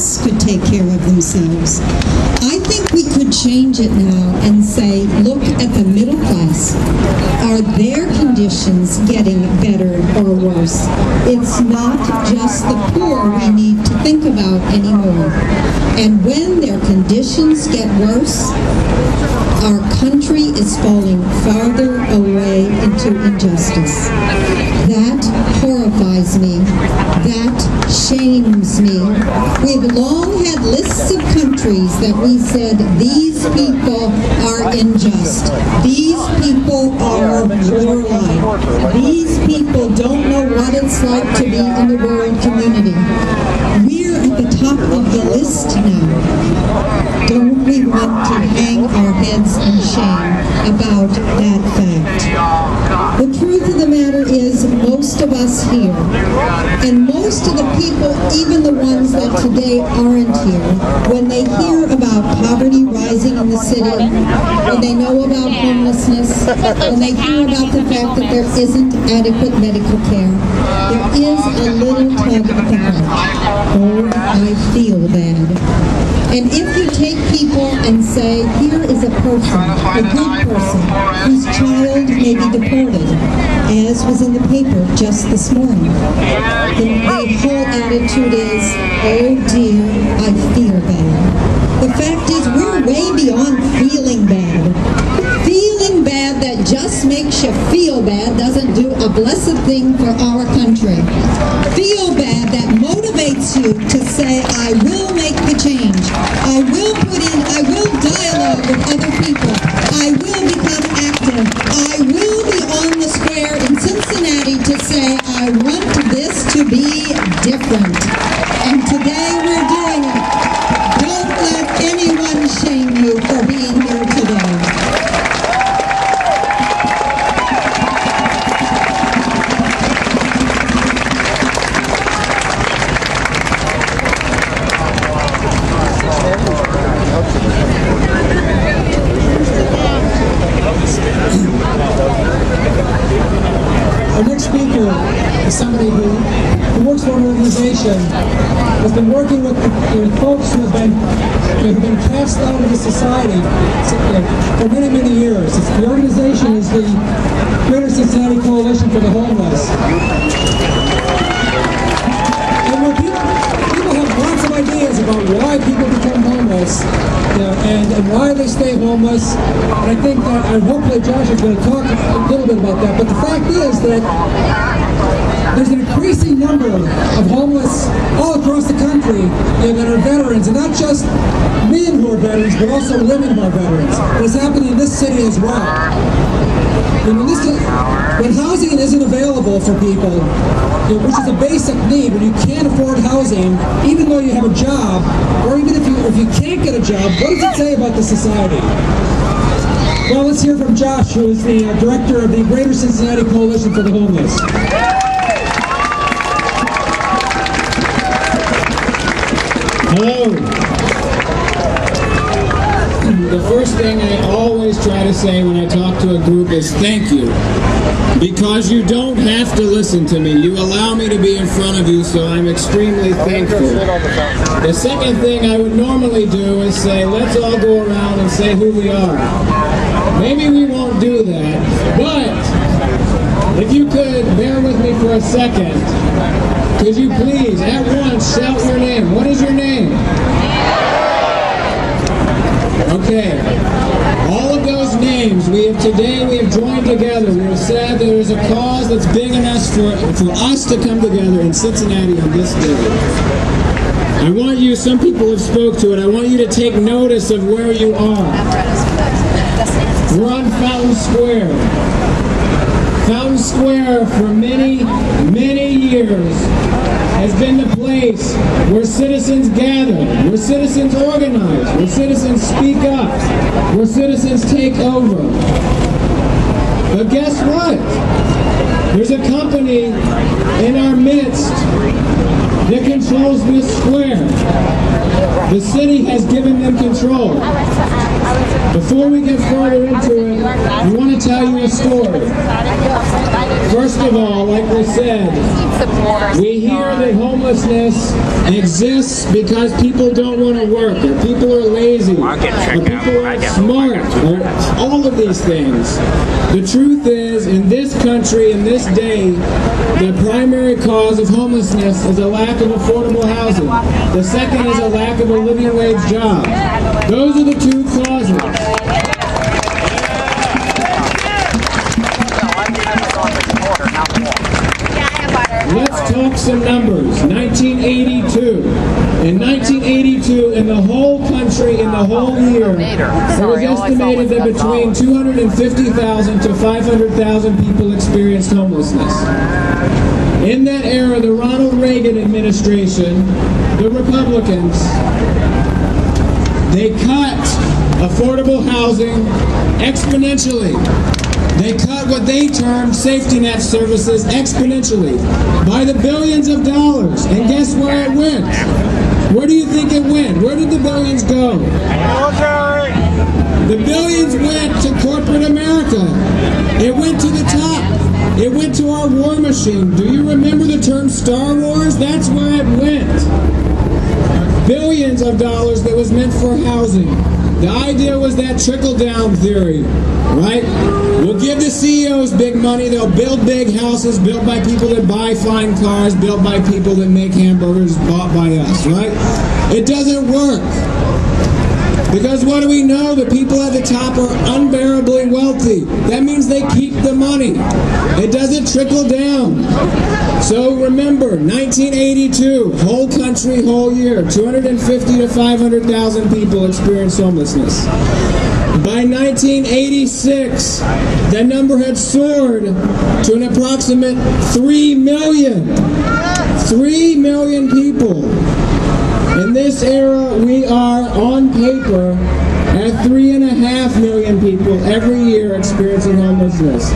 else could take care of themselves. I think we could change it now and say, look at the middle class. Are their conditions getting better or worse? It's not just the poor we need to think about anymore. And when their conditions get worse, our country is falling farther away into injustice. That horrifies me. That shames me. We've long had lists of countries that we said, these people are unjust. These people are warlike. These people don't know what it's like to be in the world community. We're at the top of the list now. Don't we want to hang our heads in shame about that fact? The truth of the matter is, most of us here, and most of the people, even the ones that today aren't here, when they hear about poverty rising in the city, when they know about homelessness, when they hear about the fact that there isn't adequate medical care, there is a little tug at the heart. Oh, I feel bad. And if you take people and say, here is a person, a good person, whose child may be deported, as was in the paper just this morning, the whole attitude is, oh dear, I feel bad. The fact is, we're way beyond feeling bad. Feeling bad that just makes you feel bad doesn't do a blessed thing for our country. Feel bad that motivates you to say, I will make the change. I will dialogue with other people. I will become active. I will be on the square in Cincinnati to say, I want this to be different. And today we're doing it. Don't let anyone shame you for being here today. Our next speaker is somebody who works for an organization that's been working with folks who have been cast out of the society for many, many years. The organization is the Greater Cincinnati Coalition for the Homeless. And when people have lots of ideas about why people become homeless, and why they stay homeless, and I think that, and hopefully Josh is going to talk a little bit about that, but the fact is that there's an increasing number of homeless all across the country that are veterans, and not just men who are veterans, but also women who are veterans. And it's happening in this city as well. And when housing isn't available for people, which is a basic need, when you can't afford housing, even though you have a job, or even if you can't get a job, what does it say about the society? Well, let's hear from Josh, who is the director of the Greater Cincinnati Coalition for the Homeless. Hello. The first thing I always try to say when I talk to a group is thank you. Because you don't have to listen to me. You allow me to be in front of you, so I'm extremely thankful. The second thing I would normally do is say, let's all go around and say who we are. Maybe we won't do that, but if you could bear with me for a second, could you please, at once, shout your name. What is your name? Okay. All of those names, today we have joined together. We have said that there's a cause that's big enough for us to come together in Cincinnati on this day. I want you, some people have spoke to it, I want you to take notice of where you are. We're on Fountain Square. Fountain Square for many, many years has been the place where citizens gather, where citizens organize, where citizens speak up, where citizens take over. But guess what? There's a company in our midst that controls this square. The city has given them control. Before we get further into it, I want to tell you a story. First of all, like we said, we hear that homelessness exists because people don't want to work, or people are lazy, or people are smart, or all of these things. The truth is, in this country, in this day, the primary cause of homelessness is a lack of affordable housing. The second is a lack of a living wage job. Those are the two causes. Let's talk some numbers. 1982. In 1982, in the whole country, in the whole year, it was estimated that between 250,000 to 500,000 people experienced homelessness. In that era, the Ronald Reagan administration, the Republicans, they cut affordable housing exponentially. They cut what they termed safety net services exponentially by the billions of dollars. And guess where it went? Where do you think it went? Where did the billions go? The billions went to corporate America. It went to the top. It went to our war machine. Do you remember the term Star Wars? That's where it went. Billions of dollars that was meant for housing. The idea was that trickle-down theory, right? We'll give the CEOs big money. They'll build big houses built by people that buy fine cars, built by people that make hamburgers bought by us, right? It doesn't work. Because what do we know? The people at the top are unbearably wealthy. That means they keep the money. It doesn't trickle down. So remember, 1982, whole country, whole year, 250 to 500,000 people experienced homelessness. By 1986, that number had soared to an approximate 3 million. 3 million people. In this era, we are, on paper, at 3.5 million people every year experiencing homelessness.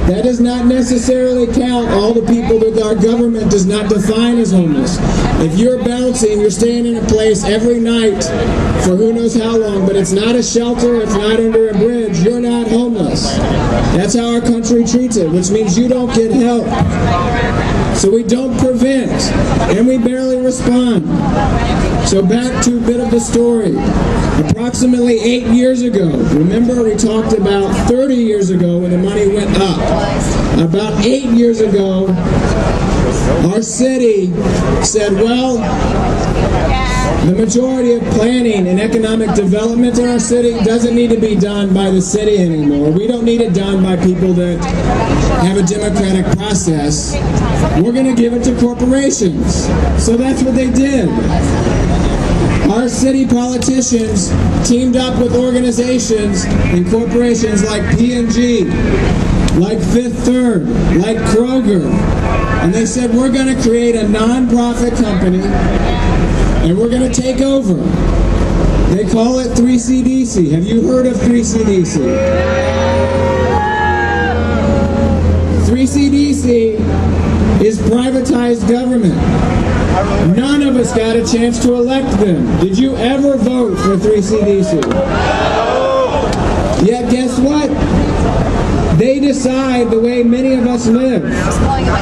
That does not necessarily count all the people that our government does not define as homeless. If you're bouncing, you're staying in a place every night for who knows how long, but it's not a shelter, it's not under a bridge, you're not homeless. That's how our country treats it, which means you don't get help. So we don't prevent, and we barely respond. So back to a bit of the story. Approximately 8 years ago, remember we talked about 30 years ago when the money went up. About 8 years ago, our city said, well, the majority of planning and economic development in our city doesn't need to be done by the city anymore. We don't need it done by people that have a democratic process. We're going to give it to corporations. So that's what they did. Our city politicians teamed up with organizations and corporations like P&G, like Fifth Third, like Kroger, and they said, we're going to create a non-profit company and we're going to take over. They call it 3CDC. Have you heard of 3CDC? 3CDC is privatized government. None of us got a chance to elect them. Did you ever vote for 3CDC? Yet guess what? They decide the way many of us live.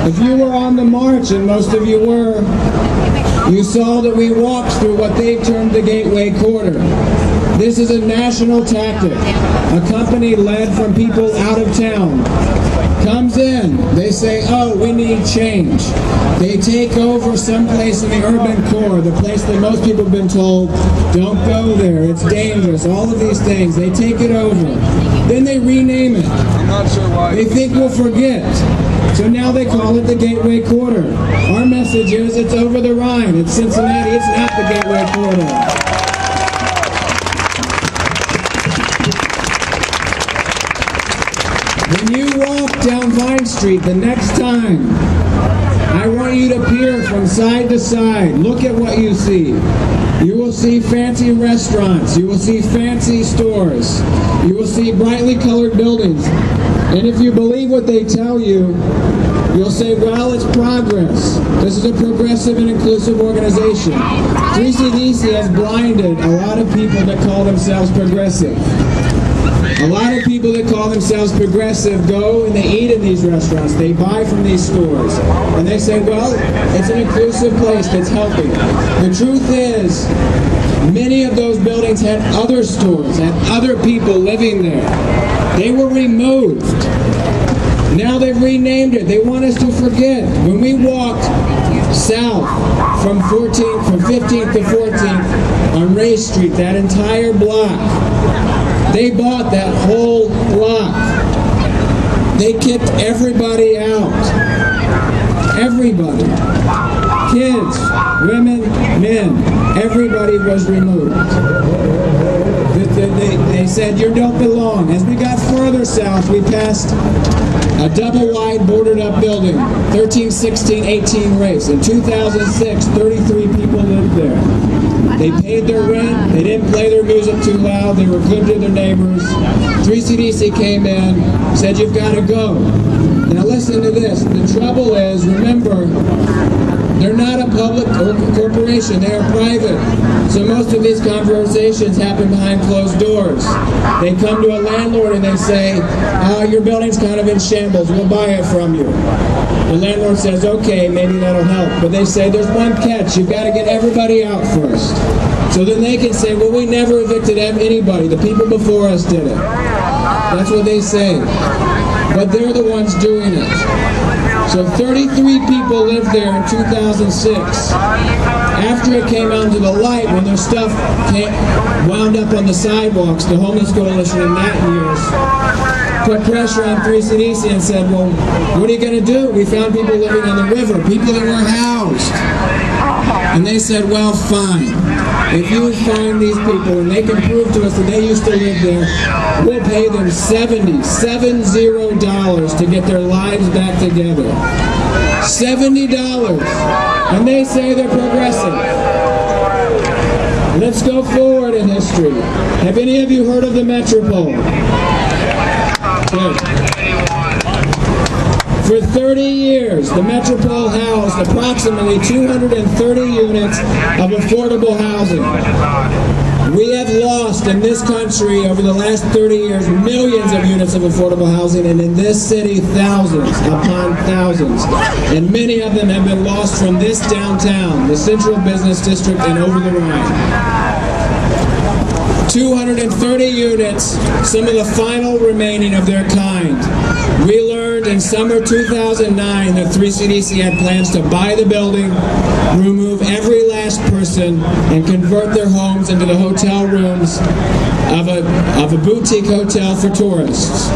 If you were on the march, and most of you were, you saw that we walked through what they termed the Gateway Corridor. This is a national tactic. A company led from people out of town comes in. They say, oh, we need change. They take over someplace in the urban core, the place that most people have been told, don't go there, it's dangerous, all of these things. They take it over. Then they rename it. I'm not sure why. They think we'll forget. So now they call it the Gateway Corridor. Our message is it's over the Rhine. It's Cincinnati. It's not the Gateway Corridor. When you walk down Vine Street the next time, I want want you to peer from side to side. Look at what you see. You will see fancy restaurants. You will see fancy stores. You will see brightly colored buildings. And if you believe what they tell you, you'll say, well, it's progress. This is a progressive and inclusive organization. 3CDC has blinded a lot of people that call themselves progressive. A lot of people that call themselves progressive go and they eat in these restaurants. They buy from these stores. And they say, well, it's an inclusive place that's helping. The truth is, many of those buildings had other stores, had other people living there. They were removed. Now they've renamed it. They want us to forget. When we walked south from 15th to 14th on Ray Street, that entire block, they bought that whole block. They kicked everybody out. Everybody. Kids, women, men, everybody was removed. They said, you don't belong. As we got further south, we passed a double-wide boarded-up building, 13, 16, 18 race. In 2006, 33 people lived there. They paid their rent, they didn't play their music too loud, they were good to their neighbors. 3CDC came in, said, you've got to go. Now listen to this. The trouble is, remember, they're not a public corporation, they are private. So most of these conversations happen behind closed doors. They come to a landlord and they say, your building's kind of in shambles, we'll buy it from you. The landlord says, okay, maybe that'll help. But they say, there's one catch, you've got to get everybody out first. So then they can say, well, we never evicted anybody, the people before us did it. That's what they say. But they're the ones doing it. So 33 people lived there in 2006. After it came out into the light, when their stuff wound up on the sidewalks, the Homeless Coalition in that years put pressure on 3CDC and said, well, what are you going to do? We found people living on the river, people that were housed. And they said, well, fine. If you find these people and they can prove to us that they used to live there, we'll pay them $70 to get their lives back together. $70. And they say they're progressive. Let's go forward in history. Have any of you heard of the Metropole? Good. For 30 years, the Metropole housed approximately 230 units of affordable housing. We have lost in this country over the last 30 years millions of units of affordable housing, and in this city thousands upon thousands. And many of them have been lost from this downtown, the Central Business District, and over the Rhine. 230 units, some of the final remaining of their kind. We learned in summer 2009 that 3CDC had plans to buy the building, remove every last person, and convert their homes into the hotel rooms of a boutique hotel for tourists.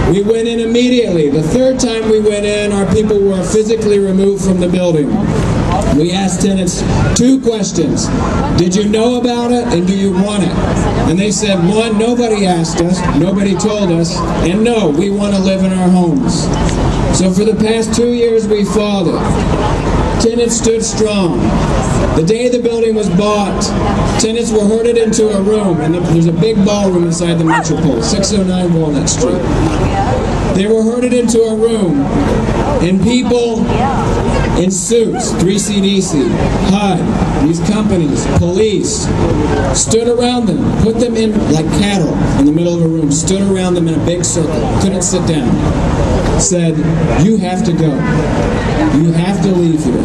We went in immediately. The third time we went in, our people were physically removed from the building. We asked tenants 2 questions. Did you know about it, and do you want it? And they said, 1, nobody asked us, nobody told us, and no, we want to live in our homes. So for the past 2 years, we fought it. Tenants stood strong. The day the building was bought, tenants were herded into a room, and there's a big ballroom inside the Metropole, 609 Walnut Street. They were herded into a room, and people in suits, 3CDC, HUD, these companies, police, stood around them, put them in like cattle in the middle of a room, stood around them in a big circle, couldn't sit down, said, you have to go. You have to leave here.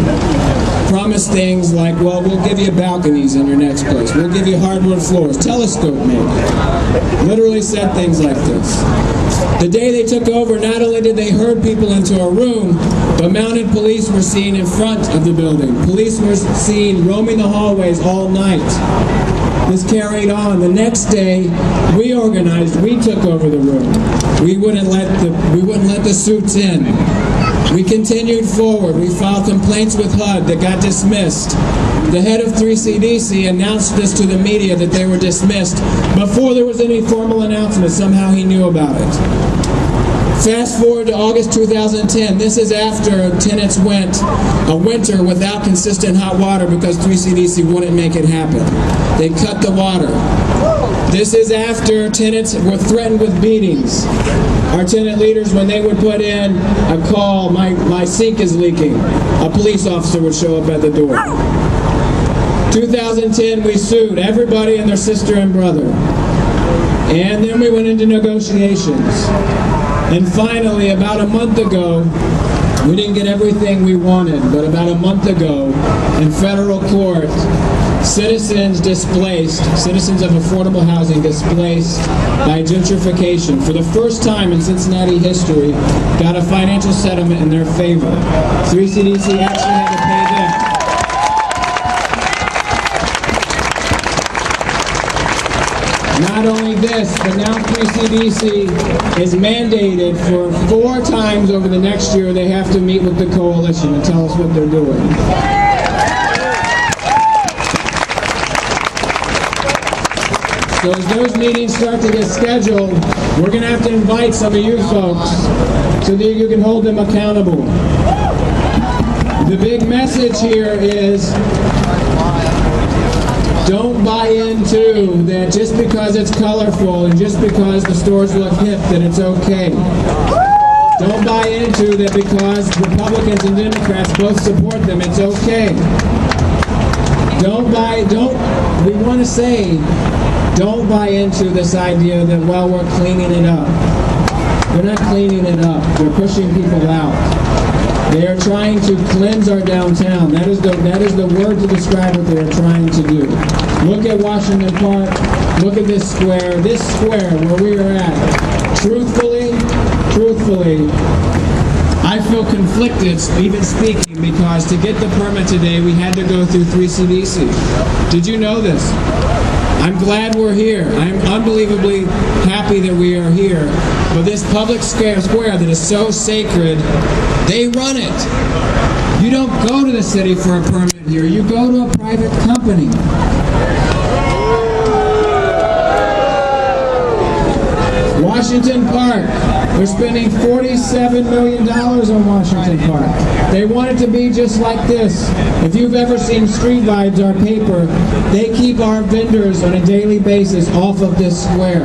Promise things like, well, we'll give you balconies in your next place. We'll give you hardwood floors. Telescope, maybe. Literally said things like this. The day they took over, not only did they herd people into a room, but mounted police were seen in front of the building. Police were seen roaming the hallways all night. This carried on. The next day, we organized. We took over the room. We wouldn't let the suits in. We continued forward. We filed complaints with HUD that got dismissed. The head of 3CDC announced this to the media that they were dismissed before there was any formal announcement. Somehow he knew about it. Fast forward to August 2010. This is after tenants went a winter without consistent hot water because 3CDC wouldn't make it happen. They cut the water. This is after tenants were threatened with beatings. Our tenant leaders, when they would put in a call, my sink is leaking, a police officer would show up at the door. 2010, we sued everybody and their sister and brother. And then we went into negotiations. And finally, about a month ago, we didn't get everything we wanted, but about a month ago, in federal court, citizens of affordable housing displaced by gentrification, for the first time in Cincinnati history, got a financial settlement in their favor. 3CDC actually had to pay them. Not only this, but now 3CDC is mandated for 4 times over the next year they have to meet with the coalition and tell us what they're doing. So as those meetings start to get scheduled, we're going to have to invite some of you folks so that you can hold them accountable. The big message here is, don't buy into that just because it's colorful and just because the stores look hip that it's okay. Don't buy into that because Republicans and Democrats both support them, it's okay. We want to say, don't buy into this idea that, well, we're cleaning it up. We're not cleaning it up. We're pushing people out. They are trying to cleanse our downtown. That is the word to describe what they are trying to do. Look at Washington Park. Look at this square. This square where we are at. Truthfully, I feel conflicted even speaking because to get the permit today, we had to go through 3CDC. Did you know this? I'm glad we're here. I'm unbelievably happy that we are here. But this public square that is so sacred, they run it. You don't go to the city for a permit here. You go to a private company. Washington Park. They're spending $47 million on Washington Park. They want it to be just like this. If you've ever seen Street Vibes, our paper, they keep our vendors on a daily basis off of this square.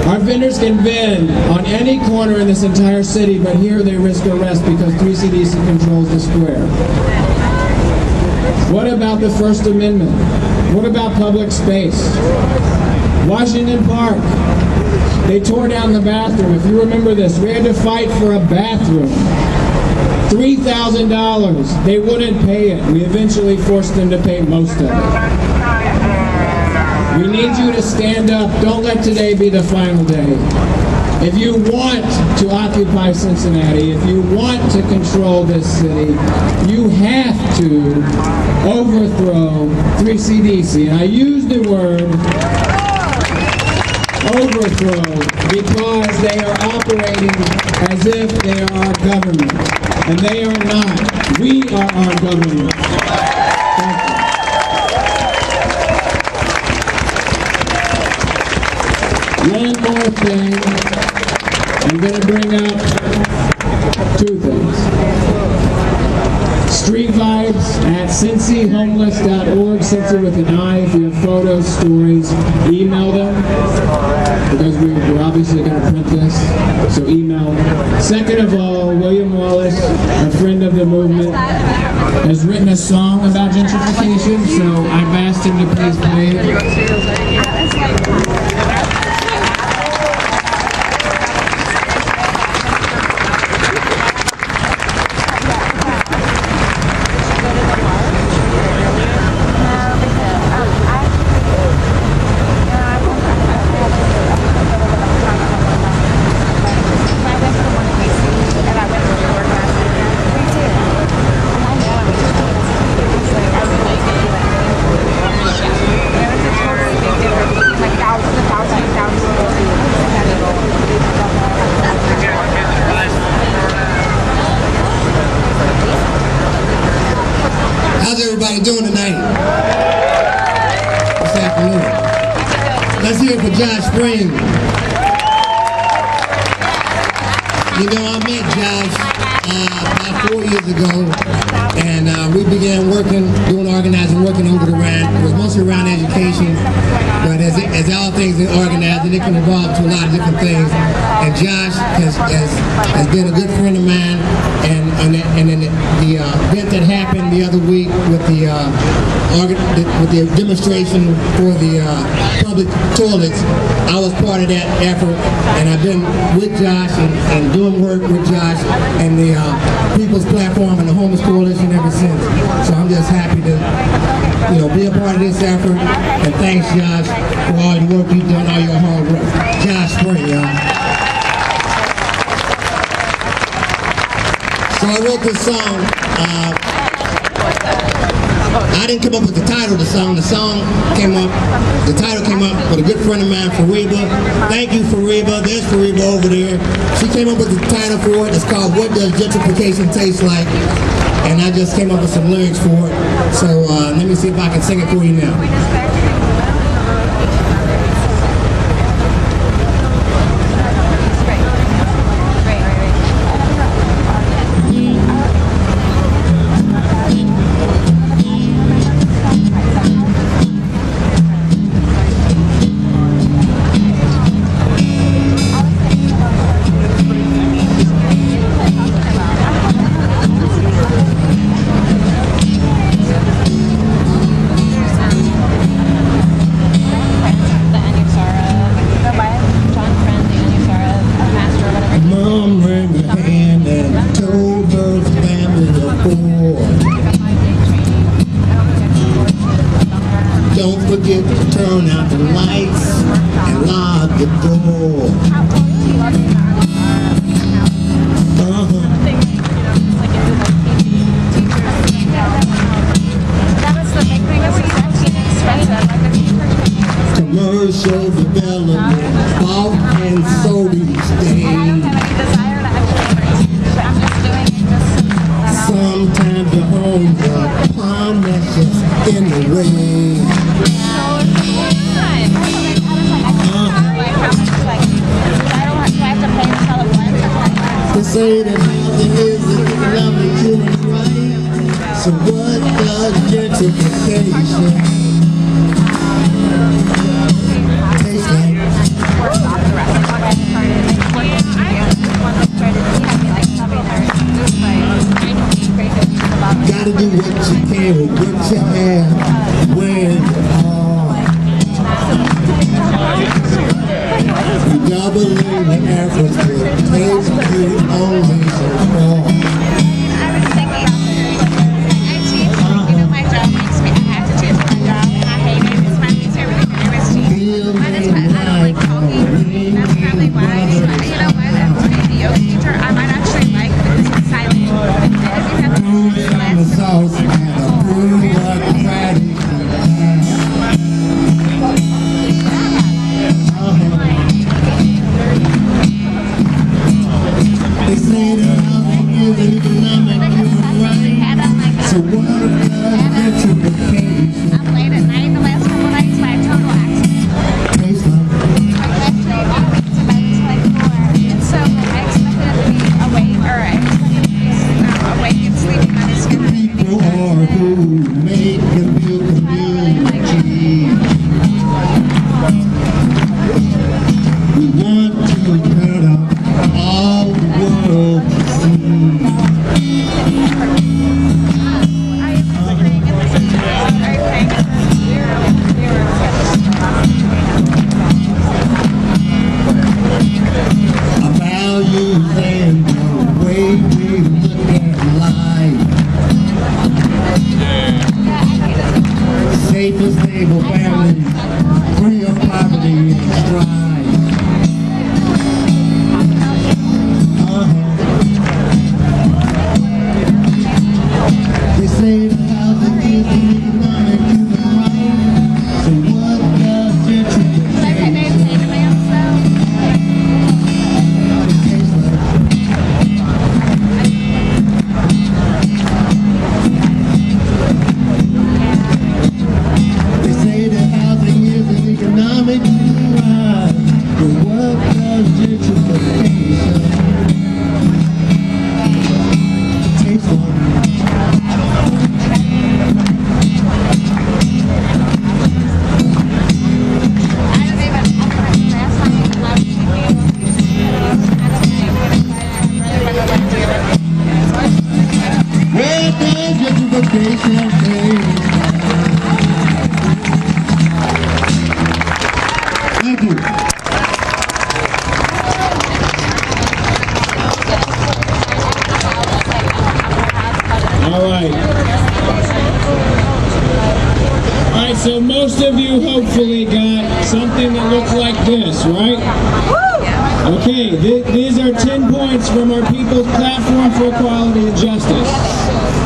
Our vendors can vend on any corner in this entire city, but here they risk arrest because 3CDC controls the square. What about the First Amendment? What about public space? Washington Park. They tore down the bathroom. If you remember this, we had to fight for a bathroom. $3,000. They wouldn't pay it. We eventually forced them to pay most of it. We need you to stand up. Don't let today be the final day. If you want to occupy Cincinnati, if you want to control this city, you have to overthrow 3CDC. And I use the word overthrow because they are operating as if they are our government. And they are not. We are our government. One more thing. I'm going to bring up 2 things. Street Vibes at cincyhomeless.org, Cincy with an I. If you have photos, stories, email them, because we're obviously going to print this, so email. Second of all, William Wallace, a friend of the movement, has written a song about gentrification, so I've asked him to please play it. Doing tonight? This afternoon. Let's hear it for Josh Spring. You know, I met Josh about 4 years ago, and we began doing organizing, working over the rand. It was mostly around education, but as all things in organizing, it can evolve to a lot of different things. And Josh has been a good friend of mine, and then the event that happened the other week with the demonstration for the public toilets, I was part of that effort, and I've been with Josh and doing work with Josh and the People's Platform and the Homeless Coalition ever since. So I'm just happy to, be a part of this effort. And thanks, Josh, for all the work you've done, all your hard work. Josh Spring, y'all. So I wrote this song. I didn't come up with the title of the song. The title came up with a good friend of mine, Fariba. Thank you, Fariba. There's Fariba over there. She came up with the title for it. It's called What Does Gentrification Taste Like? And I just came up with some lyrics for it. So let me see if I can sing it for you now. Don't forget to turn out the lights and lock the door. Commercial development, bulk and sodium stain. Sometimes the home's a pond that's just in the way. They say that housing is a lovely human right. So what does gentrification taste like? Gotta do what you can with what you have when you are. You doubling the efforts to taste you only so far. So what does gentrification I'm late at night the last couple nights, but I have total access. taste like? I left to bed like 4. And so I expected it to be awake, or I expected it to be awake and sleeping on his screen. People are who make and build community. We want to turn up all the world to see. Our values and the way we look at life. Safe and stable families, free of poverty and strife. They say the housing is an economic human right. So what does gentrification taste like? They say that housing is an economic human right. so most of you hopefully got something that looks like this, right? Okay, these are 10 points from our People's Platform for Equality and Justice.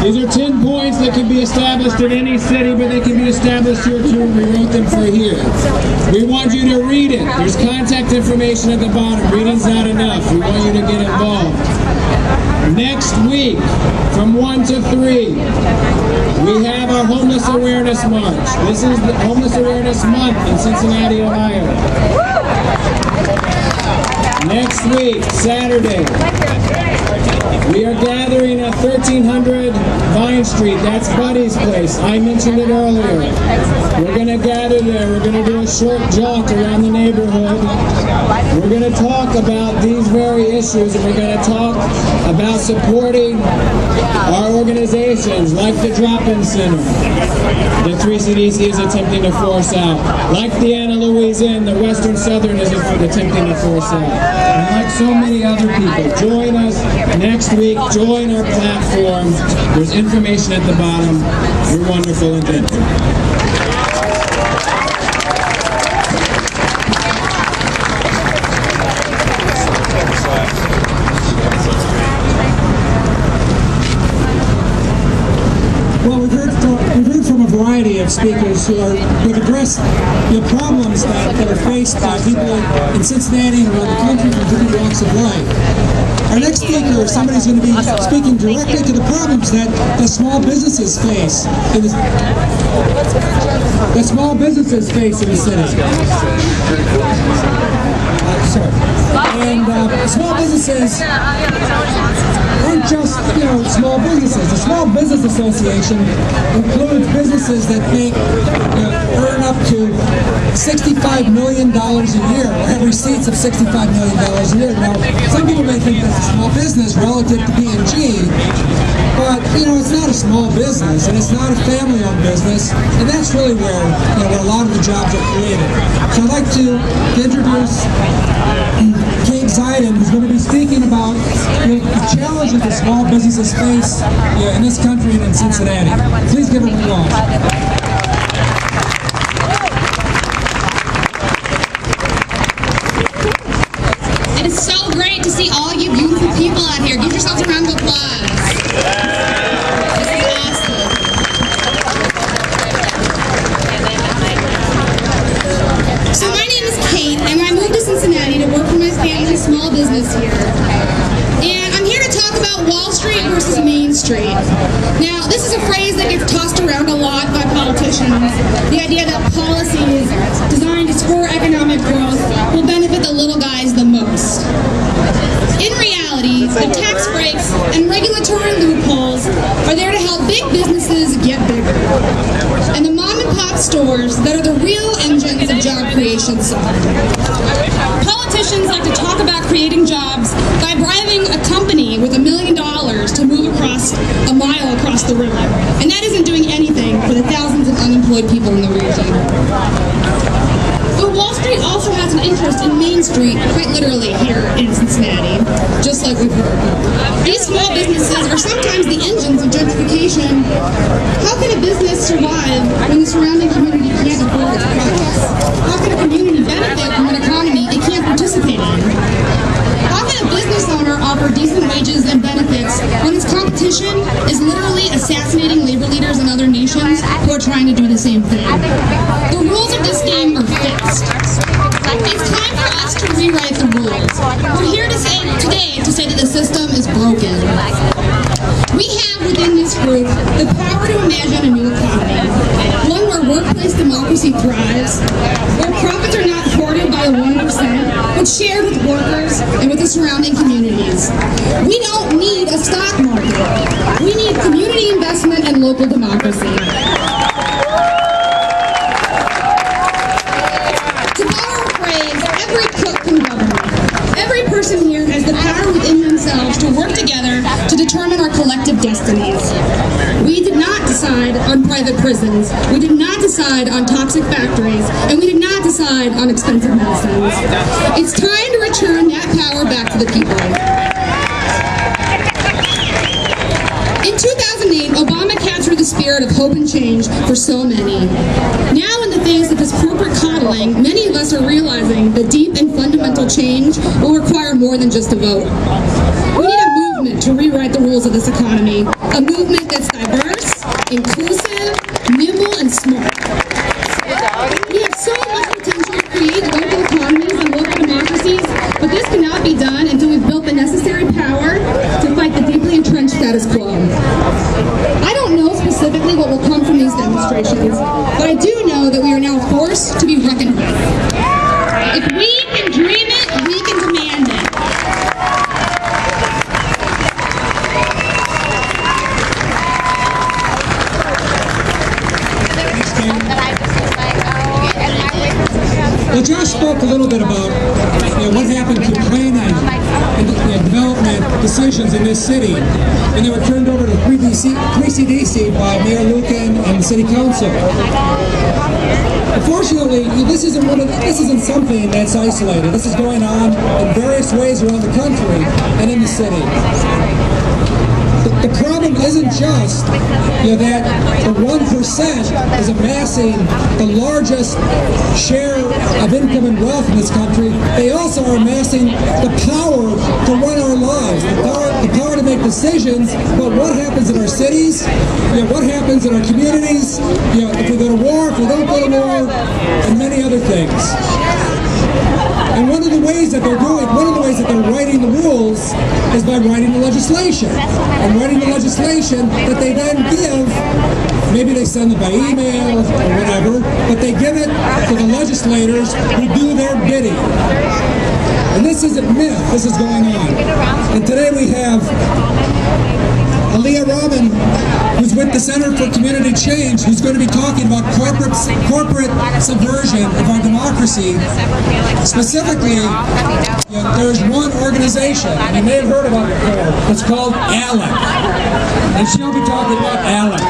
These are 10 points that can be established in any city, but they can be established here too. We wrote them for here. We want you to read it. There's contact information at the bottom. Reading's not enough. We want you to get involved. Next week, from 1 to 3, we have our Homeless Awareness March. This is the Homeless Awareness Month in Cincinnati, Ohio. Next week, Saturday, we are gathering at 1300 Vine Street. That's Buddy's place. I mentioned it earlier. We're going to gather there. We're going to do a short jaunt around the neighborhood. We're going to talk about these very issues, and we're going to talk about supporting our organizations like the Drop-In Center that 3CDC is attempting to force out, like the Ana Luisa Inn, the Western Southern is attempting to force out. And like so many other people, join us next week. Join our platform. There's information at the bottom. You're wonderful and thank you. Well, we've heard from a variety of speakers who've addressed the problems that are faced by people in Cincinnati and around the country from different walks of life. Our next speaker is somebody who's going to be speaking directly to the problems that small businesses face in the city. And small businesses aren't just, small businesses. The Small Business Association includes businesses that earn up to $65 million a year, or have receipts of $65 million a year. Now, some people may think that's a small business relative to P&G, but, it's not a small business, and it's not a family-owned business, and that's really where a lot of the jobs are created. So I'd like to introduce Kate Zeiden, who's going to be speaking about the challenges that small businesses face in this country and in Cincinnati. Please give her an applause. It is so great to see all you beautiful people out here. Give yourselves a round of applause. This is awesome. So my name is Kate, and I moved to Cincinnati to work for my family's small business here. And I'm here to talk about Wall Street versus Main Street. Now, this is a phrase that gets tossed around a lot by politicians. The idea that policies designed to spur economic growth will benefit the little guys the most. In reality, the tax breaks and regulatory loopholes are there to help big businesses get bigger. And the mom-and-pop stores that are the real engines of job creation suffer. Politicians like to talk about creating jobs by bribing a company with $1 million to move a mile across the river. And that isn't doing anything for the thousands of unemployed people in the region. But Wall Street also has an interest in Main Street, quite literally here in Cincinnati, just like we've heard. These small businesses are sometimes the engines of gentrification. How can a business survive when the surrounding community can't afford its products? How can a community benefit from an economy it can't participate in? How can a business owner offer decent wages and benefits when its competition is literally assassinating labor leaders in other nations who are trying to do the same thing? The rules of this game are fixed. It's time for us to rewrite the rules. We're here today to say that the system is broken. We have within this group the power to imagine a new economy, one where workplace democracy thrives, where profits are not hoarded by the 1%, but shared with workers and with the surrounding communities. We don't need a stock market. We need community investment and local democracy. To borrow a phrase, every cook can govern. Every person here has the power within themselves to work together to determine our collective destinies. We did not decide on private prisons, we did not decide on toxic factories, and we did not decide on expensive medicines. It's time to return that power back to the people. In 2008, Obama captured the spirit spirit of hope and change for so many. Now, in the face of this corporate coddling, many of us are realizing that deep and fundamental change will require more than just a vote. We need a movement to rewrite the rules of this economy, a movement that's diverse, inclusive, nimble, and smart. We have so much potential to create local economies and local democracies, but this cannot be done until we've built the necessary power to fight the deeply entrenched status quo. I don't know specifically what will come from these demonstrations, but I do know that we are now forced to be reckoned with. If we can dream it, we can demand it. Well, Josh spoke a little bit about what happened to planning and development decisions in this city, and they were turned over to 3CDC by Mayor Lucan and the City Council. Unfortunately, this isn't something that's isolated. This is going on in various ways around the country and in the city. The problem isn't just that the 1% is amassing the largest share of income and wealth in this country. They also are amassing the power to run our lives, the power to make decisions about what happens in our cities, what happens in our communities, if we go to war, if we don't go to war, and many other things. And one of the ways that they're writing the rules is by writing the legislation. And writing the legislation that they then give, maybe they send it by email or whatever, but they give it to the legislators who do their bidding. And this isn't myth, this is going on. And today we have Aaliyah Rahman, who's with the Center for Community Change, who's going to be talking about corporate subversion of our democracy. Specifically, there's one organization, and you may have heard about it before, it's called ALEC. And she'll be talking about ALEC.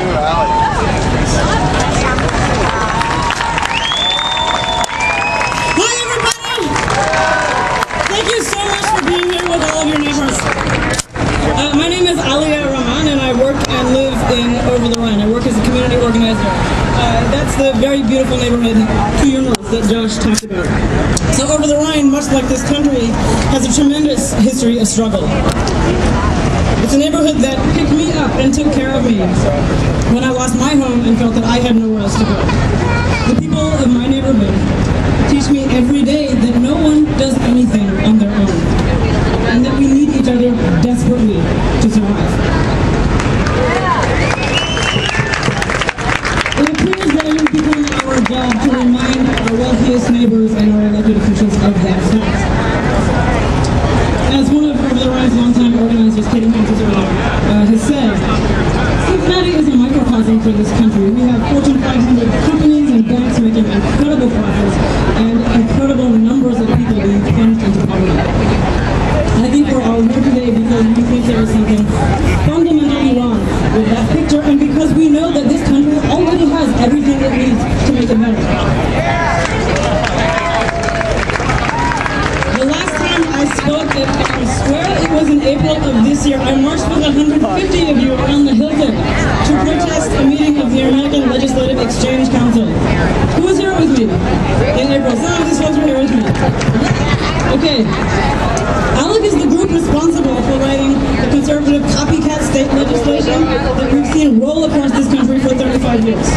Hi everybody! Thank you so much for being here with all of your neighbors. My name is Aaliyah Rahman, and I work and live in Over the Rhine. I work as a community organizer. That's the very beautiful neighborhood to your north that Josh talked about. So Over the Rhine, much like this country, has a tremendous history of struggle. It's a neighborhood that picked me up and took care of me when I lost my home and felt that I had nowhere else to go. The people of my neighborhood teach me every day that no one does anything on their own, and that we need each other desperately to survive. It appears that it has become our job to remind our wealthiest neighbors and our elected officials of that fact. As one of Over the Rhine's longtime organizers, Katie Francis has said, Cincinnati is a microcosm for this country. We have Fortune 500 companies and banks making incredible profits and incredible numbers of people being plunged into poverty. I think we're all here today because we think there is something fundamentally wrong with that picture, and because we know that this country already has everything it needs to make it better. The last time I spoke at Times Square, it was in April of this year. I marched with 150 of you around the Hilton to protest a meeting of the American Legislative Exchange Council. Who was here with me in April? Some of these folks were here with me. Okay. ALEC is the group responsible for writing the conservative copycat state legislation that we've seen roll across this country for 35 years.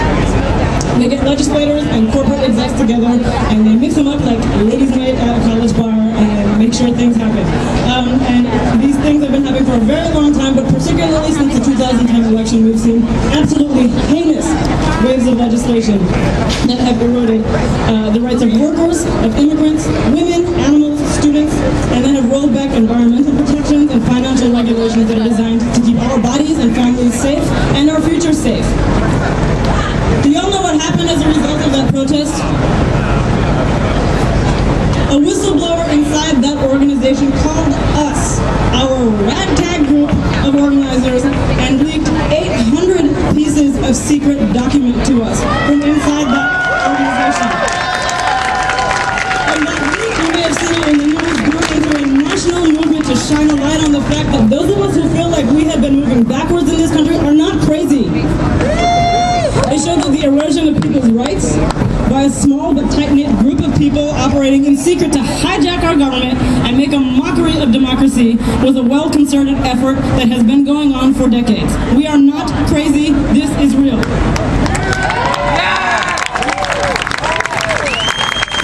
They get legislators and corporate execs together, and they mix them up like ladies' night at a college bar and make sure things happen. And these things have been happening for a very long time, but particularly since the 2010 election, we've seen absolutely heinous waves of legislation that have eroded the rights of workers, of immigrants, women, animals, students, and then have rolled back environmental protections and financial regulations that are designed to keep our bodies and families safe and our future safe. Do y'all know what happened as a result of that protest? A whistleblower inside that organization called us, our ragtag group of organizers, and leaked 800 pieces of secret document to us from inside that organization. And that week, you may have seen it in the news, grew into a national movement to shine a light on the fact that those of us who feel like we have been moving backwards in this country are not crazy. by a small but tight-knit group of people operating in secret to hijack our government and make a mockery of democracy was a well-concerted effort that has been going on for decades. We are not crazy. This is real.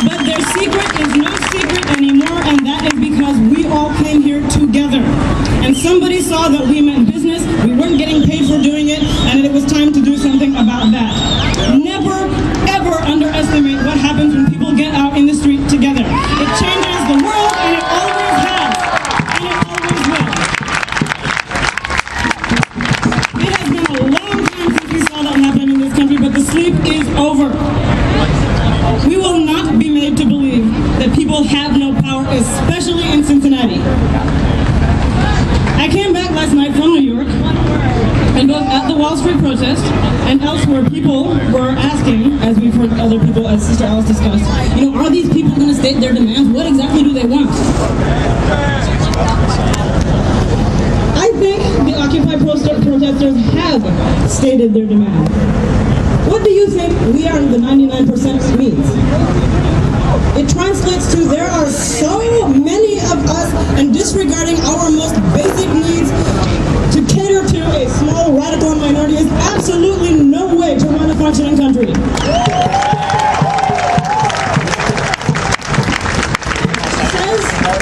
But their secret is no secret anymore, and that is because we all came here together. And somebody saw that we meant business, we weren't getting paid for doing it, and it was time to do something about that. Never, ever underestimate what happens when people get out in the street together. It changes the world, and it always has. And it always will. It has been a long time since we saw that happen in this country, but the sleep is over. We will not be made to believe that people have no power, especially in Cincinnati. I came back last night from New York, and both at the Wall Street protest and elsewhere, people were asking, as we've heard other people, as Sister Alice discussed, are these people going to state their demands? What exactly do they want? I think the Occupy protesters have stated their demand. What do you think "we are the 99% means? It translates to there are so many of us, and disregarding our most basic needs to cater to a small radical minority is absolutely no way to run a functioning country.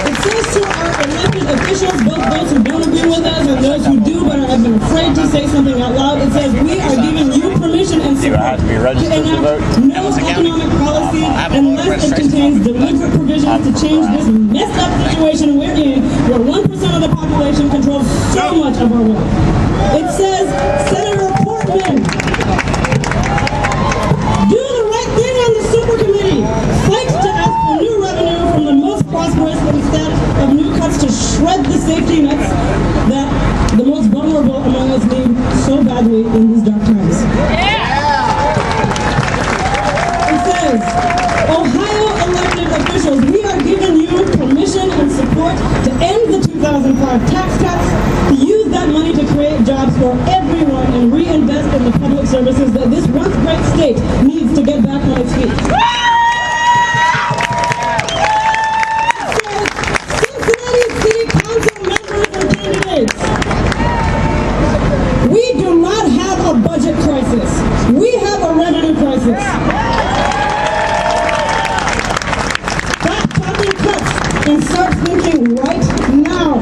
It says to our elected officials, both those who don't agree with us and those who do but have been afraid to say something out loud, it says we are giving you permission and support to enact no economic policy unless it contains deliberate provisions to change this messed up situation we're in, where 1% of the population controls so much of our world. It says, Senator Portman, do the right thing on the super committee. Fight to ask for new revenue from the most prosperous instead of new cuts to shred the safety nets that the most vulnerable among us need so badly in these dark times. It says, Ohio elected officials, we are giving you permission and support to end the 2005 tax cuts, to use that money to create jobs for everyone and reinvest in the public services that this once great state needs to get back on its feet. Cincinnati City Council members and candidates, we do not have a budget crisis. We have a revenue crisis. Stop talking cuts and start thinking right now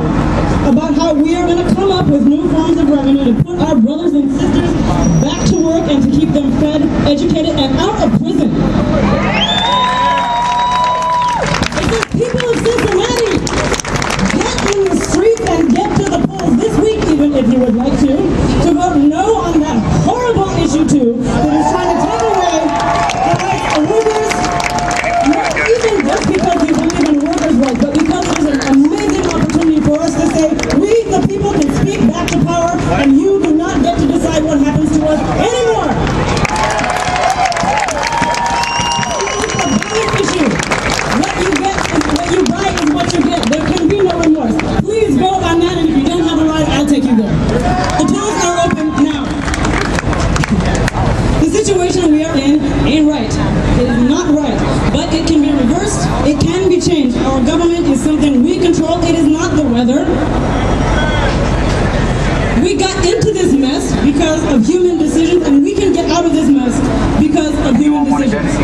about how we are going to come up with new forms of revenue to put our brothers and sisters back to work and to keep them fed, educated, and out of prison. It says, people of Cincinnati, get in the streets and get to the polls this week, even if you would like to vote no on that horrible issue 2 that is trying to take away the rights of workers, not even just because we believe in workers' rights, but because it is an amazing opportunity for us to say, we the people can speak back to power, and you do not get to decide what happens to us anymore. It's a ballot issue. What you get is what you buy is what you get. There can be no remorse. Please vote on that, and if you don't have a right, I'll take you there. The polls are open now. The situation we are in ain't right. It is not right. But it can be reversed. It can be changed. Our government is something we control. It is not the weather. We got into this mess because of human decisions, and we can get out of this mess because of human decisions.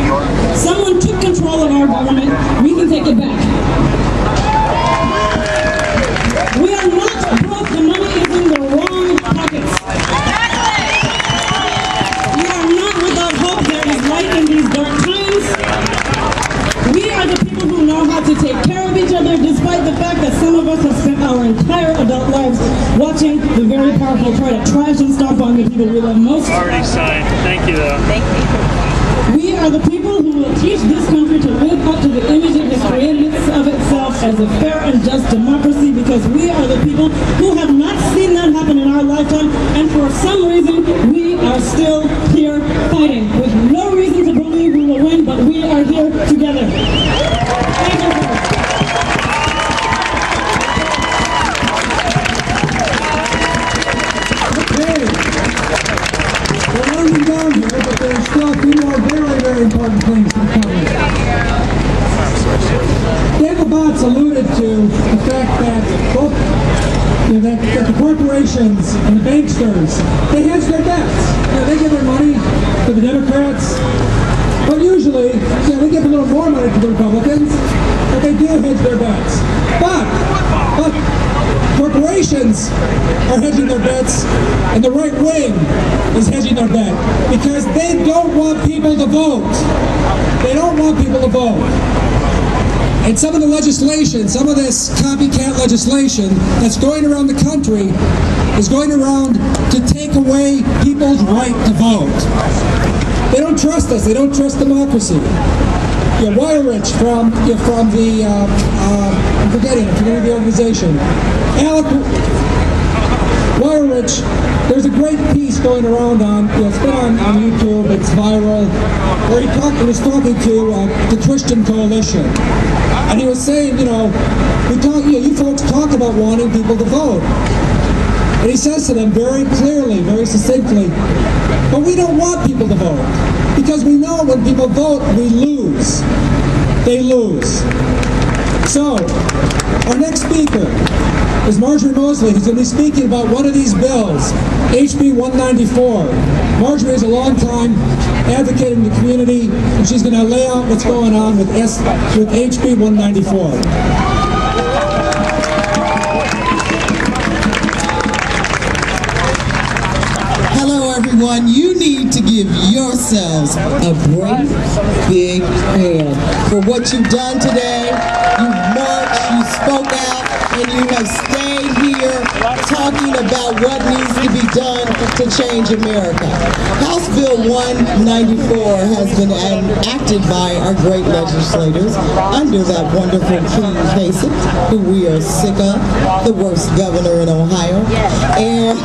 Someone took control of our government. We can take it back. We are not broke. The money is in the wrong pockets. We are not without hope. There is light in these dark times. We are the people who know how to take care of each other, despite the fact that some of us have spent our entire adult lives watching the very powerful try to trash and stomp on the people we love most. Already signed. Thank you, though. Thank you. We are the people who will teach this country to live up to the image it has created of itself as a fair and just democracy, because we are the people who have not seen that happen in our lifetime, and for some reason we are still here fighting with no reason to believe we will win, but we are here together. Thank you, folks. We're winding down here, but there's still 2 more very, very important things corporations and the banksters, they hedge their bets. They give their money to the Democrats, but usually, they give a little more money to the Republicans, but they do hedge their bets. But corporations are hedging their bets, and the right wing is hedging their bet because they don't want people to vote. They don't want people to vote. And some of the legislation, some of this copycat legislation that's going around the country is going around to take away people's right to vote. They don't trust us. They don't trust democracy. Weyrich from the, I'm forgetting the organization. Alec Weyrich, there's a great piece going around it's been on YouTube, it's viral, where he was talking to the Christian Coalition. And he was saying, you folks talk about wanting people to vote. And he says to them very clearly, very succinctly, but we don't want people to vote. Because we know when people vote, we lose. They lose. So, our next speaker is Marjorie Mosley, who's going to be speaking about one of these bills, HB 194. Marjorie is a long time advocate in the community, and she's going to lay out what's going on with HB 194. Everyone, you need to give yourselves a great big hand for what you've done today. You've marched, you spoke out, and you have stayed here talking about what needs to be done to change America. House Bill 194 has been enacted by our great legislators under that wonderful King Kasich, who we are sick of, the worst governor in Ohio. And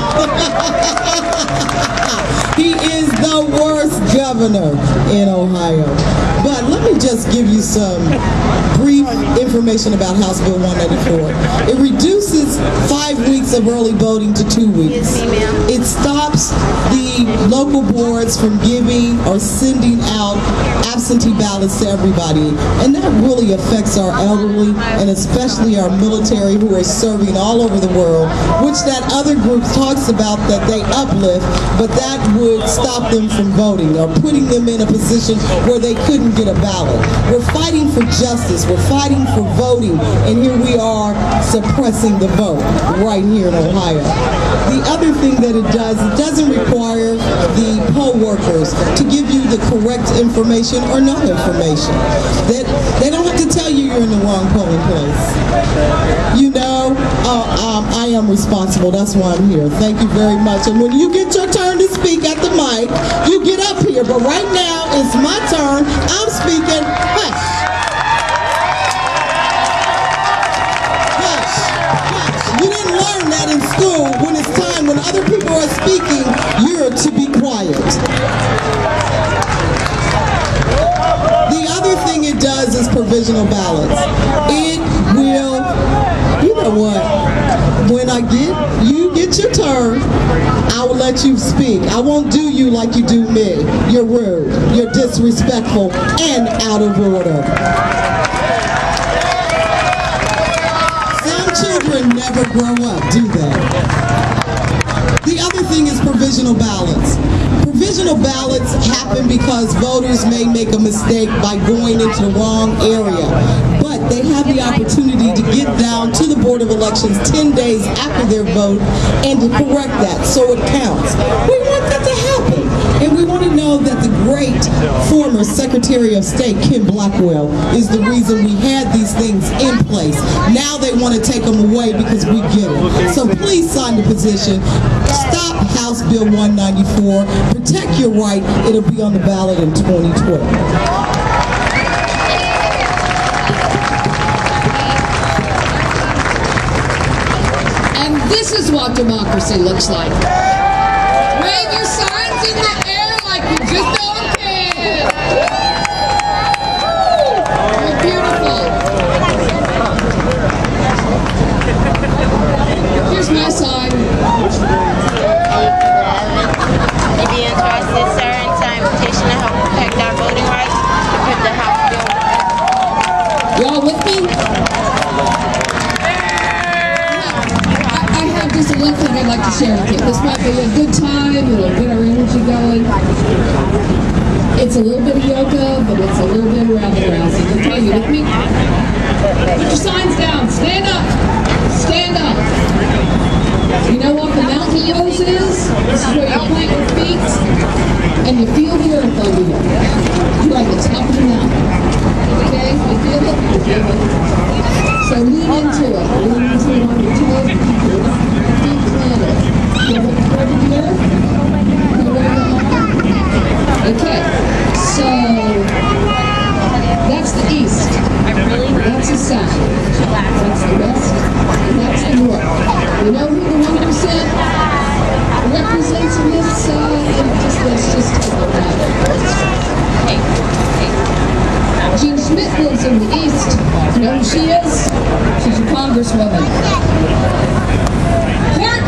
he is the worst governor in Ohio. But let me just give you some brief information about House Bill 194. It reduces 5 weeks of early voting to 2 weeks. It stops the local boards from giving or sending out absentee ballots to everybody. And that really affects our elderly and especially our military who are serving all over the world, which that other group talks about that they uplift, but that would stop them from voting or putting them in a position where they couldn't get a ballot. We're fighting for justice. We're fighting for voting, and here we are suppressing the vote right here in Ohio. The other thing that it doesn't require the poll workers to give you the correct information or no information. They don't have to tell you you're in the wrong polling place. I am responsible. That's why I'm here. Thank you very much. And when you get your turn to speak at the mic, you get up here. But right now, it's my turn. I'm speaking. Hush. Hush. Hush. You didn't learn that in school. When it's time, when other people are speaking, you're to be quiet. The other thing it does is provisional ballots. It will, you know what? When you get your turn, I will let you speak. I won't do you like you do me. You're rude, you're disrespectful, and out of order. Some children never grow up, do they? The other thing is provisional ballots. Provisional ballots happen because voters may make a mistake by going into the wrong area. But they have the opportunity to get down to the Board of Elections 10 days after their vote and to correct that so it counts. We want that to happen. And we want to know that the great former Secretary of State, Kim Blackwell, is the reason we had these things in place. Now they want to take them away because we get it. So please sign the petition. Stop House Bill 194. Protect your right. It'll be on the ballot in 2012. This is what democracy looks like. Wave your signs in the air like you just don't care. You're beautiful. Here's my sign. If you're interested, sir, in sign petition to help protect our voting rights, put the House bill. Y'all with me? Just a little thing I'd like to share It's a little bit of yoga, but it's a little bit of rabble-rousing. Okay, you with me? Put your signs down. Stand up. Stand up. You know what the mountain pose is? This is where you plant your feet and you feel the earth under you. You're at the top of the mountain. Okay? You feel it? You feel it. So lean into it. Lean into it on your toes. Feet planted. Feel it over the earth. Feel it over the arm. Okay. So that's the east. That's the south. That's the west. And that's the north. You know who the 1% represents in this let's just take a look at it. Jean Schmidt lives in the east. You know who she is? She's a congresswoman.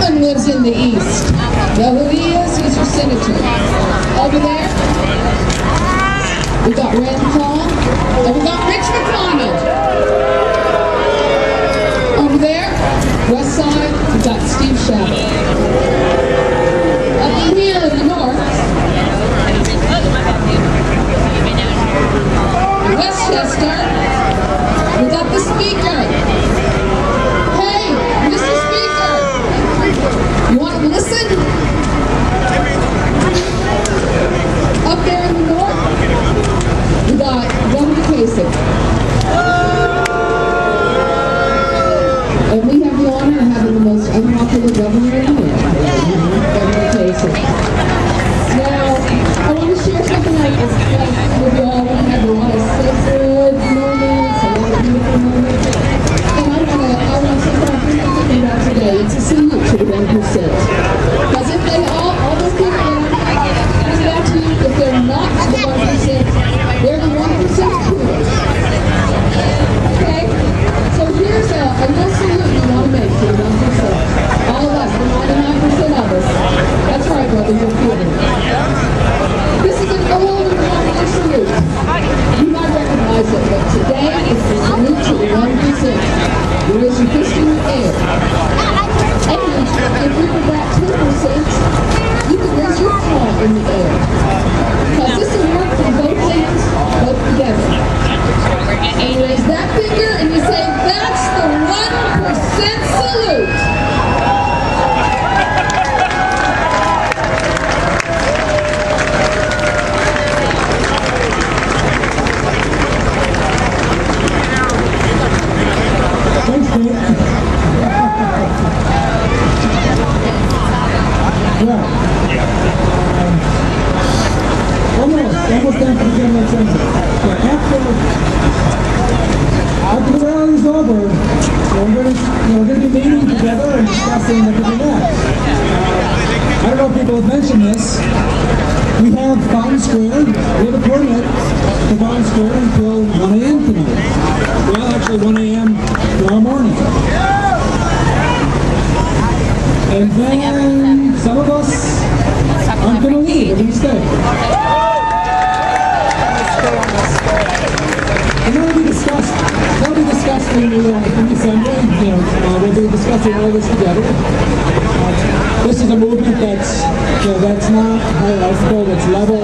Portman lives in the east. Know who he is? He's your senator. Over there, we got Rand Paul, and we got Mitch McConnell. Over there, west side, we got Steve Chabot. Up in here in the north, Westchester, we got the speaker. Hey, Mr. Speaker, you want to listen? Up there in the north, we got Governor Kasich. And we have the honor of having the most unpopular governor in the world, Governor Kasich. Now, I want to share something with you all. We had a lot of sacred moments, a lot of beautiful moments. And I want to say something about today. It's a salute to the 1%. Because if they all those people if they're not the 1%, they're the 1% coolers. Okay? So here's a little salute you want to make to the 1%. All of us, the 99% of us. That's right, brothers and sisters. This is an old and popular salute. You might recognize it, but today it's the salute to the 1%. There is your fist in the air. And if you were that 10%, you can raise your paw in the air. Because this will work from both hands, both together. And you raise that finger and you say, that's the 1% salute. Thanks, Dave. Almost time for the general census. So after the rally is over, we're going to be meeting together and discussing what to do next. I don't know if people have mentioned this. We have Fountain Square. We have a permit for Fountain Square until 1 a.m. tonight. Well, actually 1 a.m. tomorrow morning. And then some of us aren't going to leave. We're going to stay. And that'll be discussed in December. We'll be discussing all this together. This is a movement that's not hierarchical, that's level.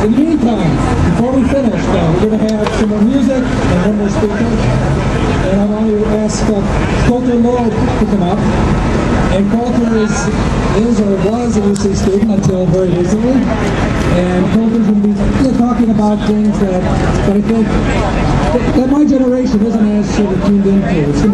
In the meantime, before we finish, we're going to have some more music and one more speaker. And I want to ask Coulter Loeb to come up. And Coulter is or was a UC student until very recently. And Coulter's going to be talking about things that I think that my generation isn't as sort of tuned into.